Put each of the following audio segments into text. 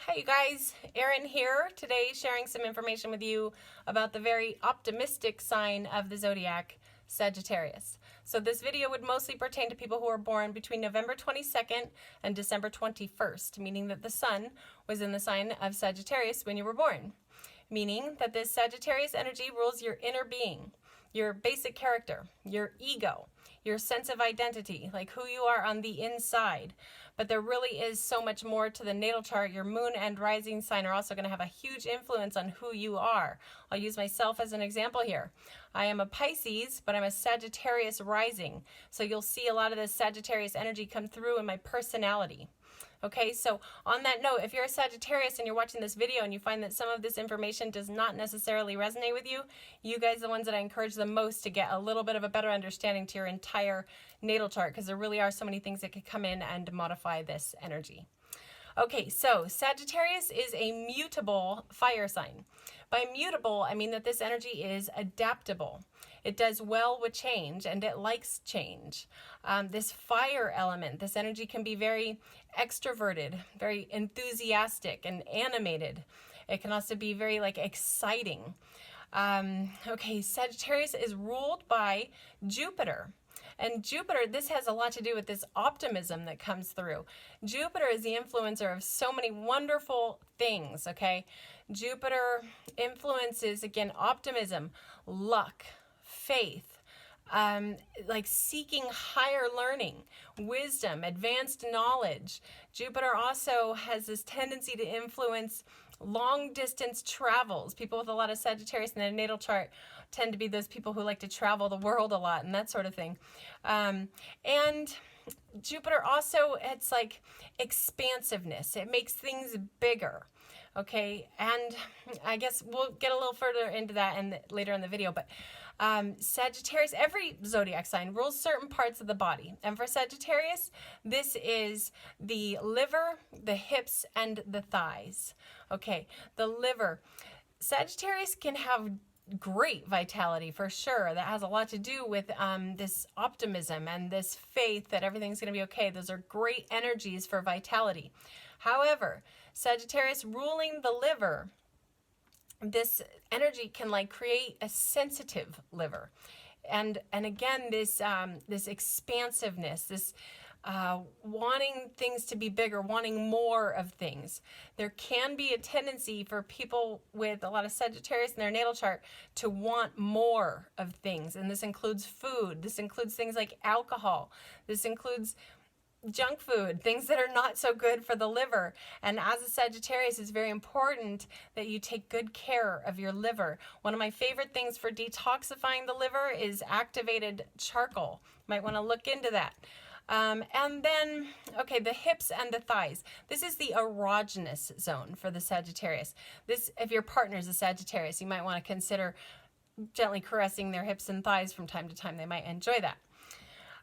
Hi you guys, Erin here, today sharing some information with you about the very optimistic sign of the zodiac, Sagittarius. So this video would mostly pertain to people who were born between November 22nd and December 21st, meaning that the sun was in the sign of Sagittarius when you were born. Meaning that this Sagittarius energy rules your inner being, your basic character, your ego, your sense of identity, like who you are on the inside. But there really is so much more to the natal chart. Your moon and rising sign are also going to have a huge influence on who you are. I'll use myself as an example here. I am a Pisces, but I'm a Sagittarius rising. So you'll see a lot of this Sagittarius energy come through in my personality. Okay, so on that note, if you're a Sagittarius and you're watching this video and you find that some of this information does not necessarily resonate with you, you guys are the ones that I encourage the most to get a little bit of a better understanding to your entire natal chart, because there really are so many things that could come in and modify this energy. Okay, so Sagittarius is a mutable fire sign. By mutable, I mean that this energy is adaptable. It does well with change and it likes change. This fire element, this energy can be very extroverted, very enthusiastic and animated. It can also be very exciting. Okay, Sagittarius is ruled by Jupiter. And Jupiter, this has a lot to do with this optimism that comes through. Jupiter is the influencer of so many wonderful things, okay? Jupiter influences, again, optimism, luck, faith, seeking higher learning, wisdom, advanced knowledge. Jupiter also has this tendency to influence long distance travels. People with a lot of Sagittarius in their natal chart tend to be those people who like to travel the world a lot and that sort of thing. And Jupiter also, it's like expansiveness. It makes things bigger. Okay, and I guess we'll get a little further into that later in the video, but Sagittarius, every zodiac sign rules certain parts of the body. And for Sagittarius, this is the liver, the hips, and the thighs. Okay, the liver. Sagittarius can have great vitality for sure. That has a lot to do with this optimism and this faith that everything's going to be okay. Those are great energies for vitality. However, Sagittarius ruling the liver, this energy can create a sensitive liver. And again, this expansiveness, this wanting things to be bigger, wanting more of things. There can be a tendency for people with a lot of Sagittarius in their natal chart to want more of things. And this includes food. This includes things like alcohol. This includes junk food, things that are not so good for the liver. And as a Sagittarius, it's very important that you take good care of your liver. One of my favorite things for detoxifying the liver is activated charcoal. Might want to look into that. And then, okay, the hips and the thighs. This is the erogenous zone for the Sagittarius. This, if your partner is a Sagittarius, you might want to consider gently caressing their hips and thighs from time to time. They might enjoy that.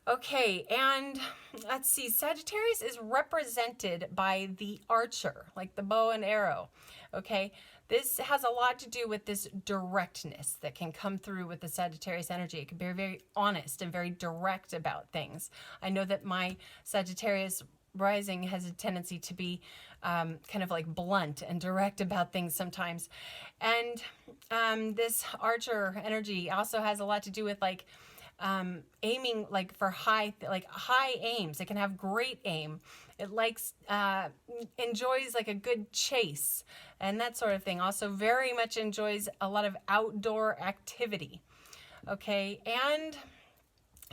Okay, and let's see, Sagittarius is represented by the archer, like the bow and arrow, okay? This has a lot to do with this directness that can come through with the Sagittarius energy. It can be very honest and very direct about things. I know that my Sagittarius rising has a tendency to be kind of blunt and direct about things sometimes. And this archer energy also has a lot to do with aiming for high aims. It can have great aim. It enjoys a good chase and that sort of thing. Also very much enjoys a lot of outdoor activity. Okay, and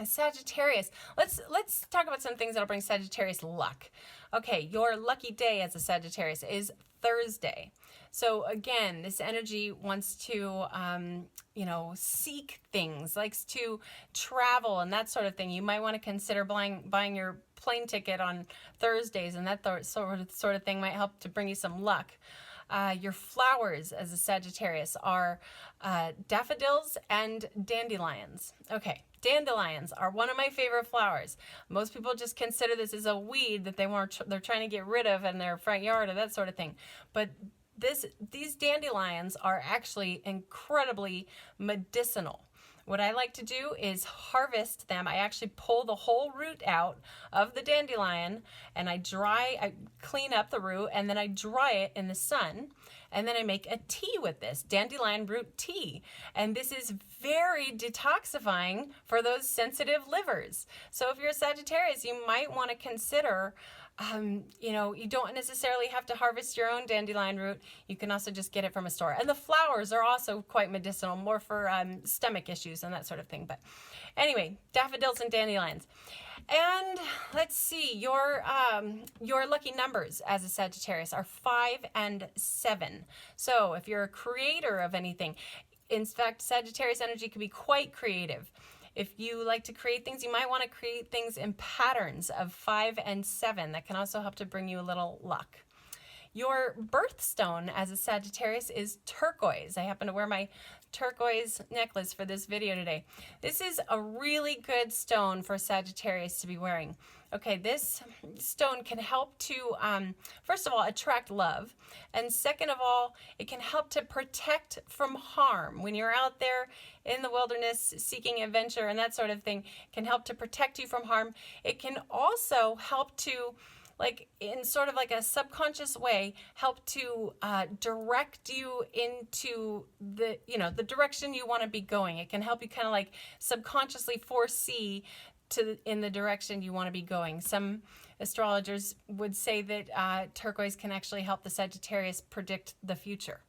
Sagittarius, let's talk about some things that'll bring Sagittarius luck. Okay, your lucky day as a Sagittarius is Thursday. So again, this energy wants to, seek things, likes to travel and that sort of thing. You might want to consider buying your plane ticket on Thursdays, and that sort of thing might help to bring you some luck. Your flowers as a Sagittarius are daffodils and dandelions. Okay, dandelions are one of my favorite flowers. Most people just consider this as a weed that they're trying to get rid of in their front yard or that sort of thing. But these dandelions are actually incredibly medicinal. What I like to do is harvest them. I actually pull the whole root out of the dandelion and I clean up the root and then I dry it in the sun. And then I make a tea with this, dandelion root tea. And this is very detoxifying for those sensitive livers. So if you're a Sagittarius, you might want to consider, you know, you don't necessarily have to harvest your own dandelion root. You can also just get it from a store. And the flowers are also quite medicinal, more for stomach issues and that sort of thing. But anyway, daffodils and dandelions. And let's see, your lucky numbers as a Sagittarius are 5 and 7. So if you're a creator of anything, in fact, Sagittarius energy can be quite creative. If you like to create things, you might want to create things in patterns of 5 and 7. That can also help to bring you a little luck. Your birthstone as a Sagittarius is turquoise. I happen to wear my turquoise necklace for this video today. This is a really good stone for Sagittarius to be wearing. Okay, this stone can help to, first of all, attract love. And second of all, it can help to protect from harm. When you're out there in the wilderness seeking adventure and that sort of thing, it can help to protect you from harm. It can also help to, like in sort of like a subconscious way, help to direct you into the, you know, the direction you want to be going. It can help you kind of like subconsciously foresee in the direction you want to be going. Some astrologers would say that turquoise can actually help the Sagittarius predict the future.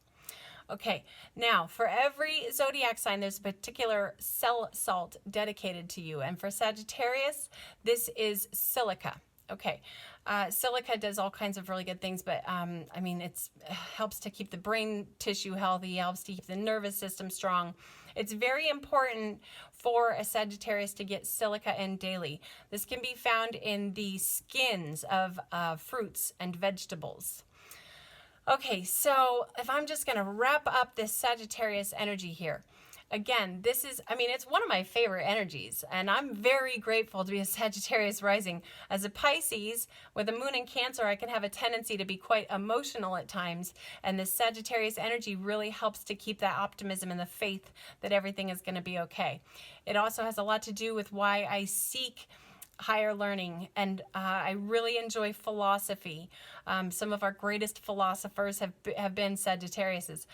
Okay, now for every zodiac sign, there's a particular cell salt dedicated to you. And for Sagittarius, this is silica. Okay, silica does all kinds of really good things, but I mean, it helps to keep the brain tissue healthy, helps to keep the nervous system strong. It's very important for a Sagittarius to get silica in daily. This can be found in the skins of fruits and vegetables. Okay, so if I'm just going to wrap up this Sagittarius energy here. Again, this is, I mean, it's one of my favorite energies, and I'm very grateful to be a Sagittarius rising. As a Pisces, with a moon in Cancer, I can have a tendency to be quite emotional at times, and this Sagittarius energy really helps to keep that optimism and the faith that everything is going to be okay. It also has a lot to do with why I seek higher learning, and I really enjoy philosophy. Some of our greatest philosophers have been Sagittariuses.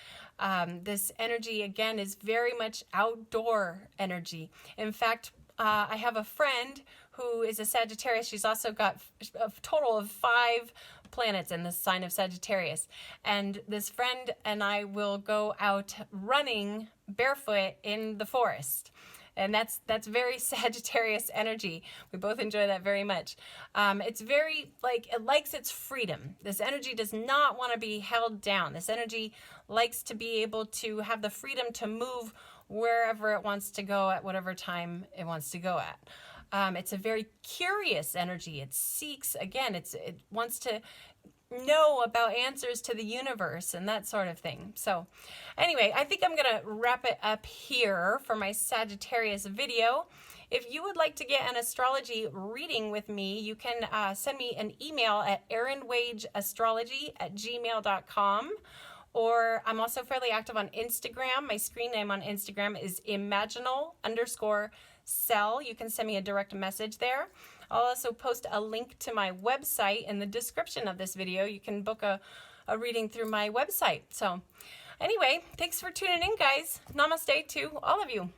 This energy, again, is very much outdoor energy. In fact, I have a friend who is a Sagittarius. She's also got a total of 5 planets in the sign of Sagittarius. And this friend and I will go out running barefoot in the forest. And that's very Sagittarius energy. We both enjoy that very much. It's very, like, it likes its freedom. This energy does not want to be held down. This energy likes to be able to have the freedom to move wherever it wants to go at whatever time it wants to go at. It's a very curious energy. It seeks, again, it wants to know about answers to the universe and that sort of thing. So anyway, I think I'm going to wrap it up here for my Sagittarius video. If you would like to get an astrology reading with me, you can send me an email at ErinWaageAstrology@gmail.com. Or I'm also fairly active on Instagram. My screen name on Instagram is imaginal_cell. You can send me a direct message there. I'll also post a link to my website in the description of this video. You can book a reading through my website. So anyway, thanks for tuning in, guys. Namaste to all of you.